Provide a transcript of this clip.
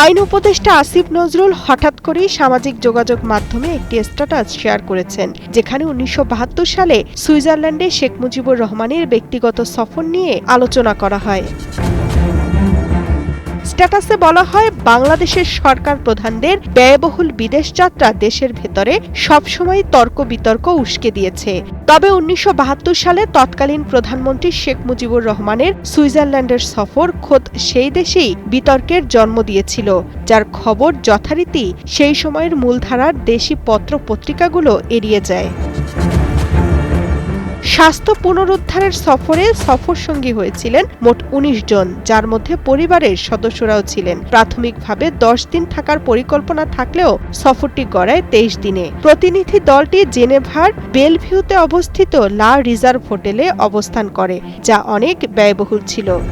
আইন উপদেষ্টা আসিফ নজরুল হঠাৎ করেই সামাজিক যোগাযোগ মাধ্যমে একটি স্ট্যাটাস শেয়ার করেছেন, যেখানে ১৯৭২ সালে সুইজারল্যান্ডে শেখ মুজিবুর রহমানের ব্যক্তিগত সফর নিয়ে আলোচনা করা হয়। স্ট্যাটাসে বলা হয়, বাংলাদেশের সরকার প্রধানদের ব্যয়বহুল বিদেশ যাত্রা দেশের ভেতরে সবসময় তর্ক বিতর্ক উস্কে দিয়েছে। তবে ১৯৭২ সালে তৎকালীন প্রধানমন্ত্রী শেখ মুজিবুর রহমানের সুইজারল্যান্ডের সফর খোদ সেই দেশেই বিতর্কের জন্ম দিয়েছিল, যার খবর যথারীতি সেই সময়ের মূলধারার দেশি পত্র পত্রিকাগুলো এড়িয়ে যায়। স্বাস্থ্য পুনরুদ্ধারের সফরে সফরসঙ্গী হয়েছিলেন মোট ১৯ জন, যার মধ্যে পরিবারের সদস্যরাও ছিলেন। প্রাথমিকভাবে ১০ দিন থাকার পরিকল্পনা থাকলেও সফরটি গড়ায় ২৩ দিনে। প্রতিনিধি দলটি জেনেভার বেলভিউতে অবস্থিত লা রিজার্ভ হোটেলে অবস্থান করে, যা অনেক ব্যয়বহুল ছিল।